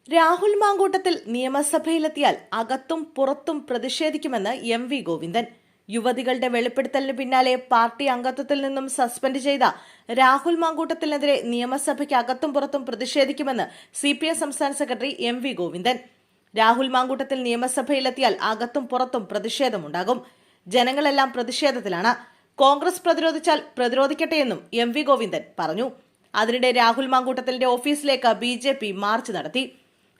രാഹുൽ മാങ്കൂട്ടത്തിൽ നിയമസഭയിലെത്തിയാൽ അകത്തും പുറത്തും പ്രതിഷേധിക്കുമെന്ന് എം.വി. ഗോവിന്ദൻ. യുവതികളുടെ വെളിപ്പെടുത്തലിന് പിന്നാലെ പാർട്ടി അംഗത്വത്തിൽ നിന്നും സസ്പെൻഡ് ചെയ്ത രാഹുൽ മാങ്കൂട്ടത്തിനെതിരെ നിയമസഭയ്ക്ക് അകത്തും പുറത്തും പ്രതിഷേധിക്കുമെന്ന് CPM സംസ്ഥാന സെക്രട്ടറി എം.വി. ഗോവിന്ദൻ. രാഹുൽ മാങ്കൂട്ടത്തിൽ നിയമസഭയിലെത്തിയാൽ അകത്തും പുറത്തും പ്രതിഷേധമുണ്ടാകും. ജനങ്ങളെല്ലാം പ്രതിഷേധത്തിലാണ്. കോൺഗ്രസ് പ്രതിരോധിച്ചാൽ പ്രതിരോധിക്കട്ടെയെന്നും എം.വി. ഗോവിന്ദൻ പറഞ്ഞു. അതിനിടെ രാഹുൽ മാങ്കൂട്ടത്തിന്റെ ഓഫീസിലേക്ക് BJP മാർച്ച് നടത്തി.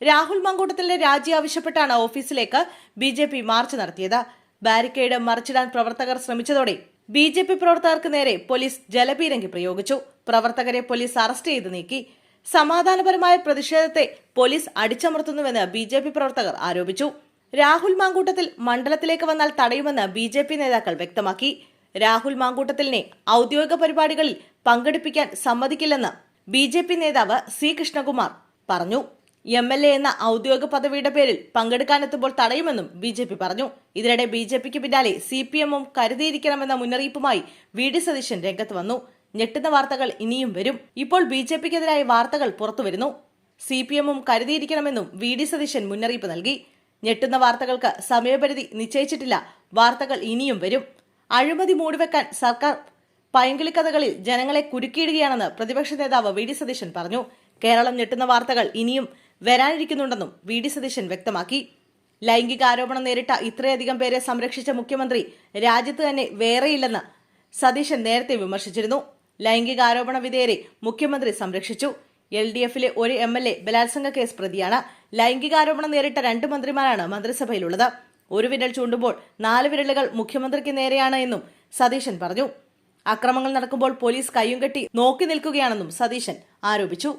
രാഹുൽ മാങ്കൂട്ടത്തിന്റെ രാജി ആവശ്യപ്പെട്ടാണ് ഓഫീസിലേക്ക് BJP മാർച്ച് നടത്തിയത്. ബാരിക്കേഡ് മറിച്ചിടാൻ പ്രവർത്തകർ ശ്രമിച്ചതോടെ BJP പ്രവർത്തകർക്ക് നേരെ പോലീസ് ജലപീരങ്കി പ്രയോഗിച്ചു. പ്രവർത്തകരെ പോലീസ് അറസ്റ്റ് ചെയ്ത് നീക്കി. സമാധാനപരമായ പ്രതിഷേധത്തെ പോലീസ് അടിച്ചമർത്തുന്നുവെന്ന് BJP പ്രവർത്തകർ ആരോപിച്ചു. രാഹുൽ മാങ്കൂട്ടത്തിൽ മണ്ഡലത്തിലേക്ക് വന്നാൽ തടയുമെന്ന് BJP നേതാക്കൾ വ്യക്തമാക്കി. രാഹുൽ മാങ്കൂട്ടത്തിലിനെ ഔദ്യോഗിക പരിപാടികളിൽ പങ്കെടുപ്പിക്കാൻ സമ്മതിക്കില്ലെന്ന് BJP നേതാവ് C. കൃഷ്ണകുമാർ പറഞ്ഞു. MLA എന്ന ഔദ്യോഗിക പദവിയുടെ പേരിൽ പങ്കെടുക്കാനെത്തുമ്പോൾ തടയുമെന്നും BJP പറഞ്ഞു. ഇതിനിടെ BJPക്ക് പിന്നാലെ CPM-ഉം കരുതിയിരിക്കണമെന്ന മുന്നറിയിപ്പുമായി VD സതീശൻ രംഗത്ത് വന്നു. ഞെട്ടുന്ന വാർത്തകൾ ഇനിയും വരും. ഇപ്പോൾ BJPക്കെതിരായ വാർത്തകൾ പുറത്തുവരുന്നു. CPM-ഉം കരുതിയിരിക്കണമെന്നും VD സതീശൻ മുന്നറിയിപ്പ് നൽകി. ഞെട്ടുന്ന വാർത്തകൾക്ക് സമയപരിധി നിശ്ചയിച്ചിട്ടില്ല. വാർത്തകൾ ഇനിയും വരും. അഴിമതി മൂടിവെക്കാൻ സർക്കാർ പൈങ്കിളിക്കഥകളിൽ ജനങ്ങളെ കുരുക്കിയിടുകയാണെന്ന് പ്രതിപക്ഷ നേതാവ് VD സതീശൻ പറഞ്ഞു. കേരളം ഞെട്ടുന്ന വാർത്തകൾ ഇനിയും വരാനിരിക്കുന്നുണ്ടെന്നും VD സതീശൻ വ്യക്തമാക്കി. ലൈംഗിക ആരോപണം നേരിട്ട ഇത്രയധികം പേരെ സംരക്ഷിച്ച മുഖ്യമന്ത്രി രാജ്യത്ത് തന്നെ വേറെയില്ലെന്ന് സതീശൻ നേരത്തെ വിമർശിച്ചിരുന്നു. ലൈംഗിക ആരോപണ വിധേയരെ മുഖ്യമന്ത്രി സംരക്ഷിച്ചു. LDF-ലെ ഒരു MLA ബലാത്സംഗ കേസ് പ്രതിയാണ്. ലൈംഗികാരോപണം നേരിട്ട 2 മന്ത്രിമാരാണ് മന്ത്രിസഭയിലുള്ളത്. ഒരു വിരൽ ചൂണ്ടുമ്പോൾ 4 വിരലുകൾ മുഖ്യമന്ത്രിക്ക് നേരെയാണ് എന്നും സതീശൻ പറഞ്ഞു. അക്രമങ്ങൾ നടക്കുമ്പോൾ പോലീസ് കയ്യും കെട്ടി നോക്കി നിൽക്കുകയാണെന്നും സതീശൻ ആരോപിച്ചു.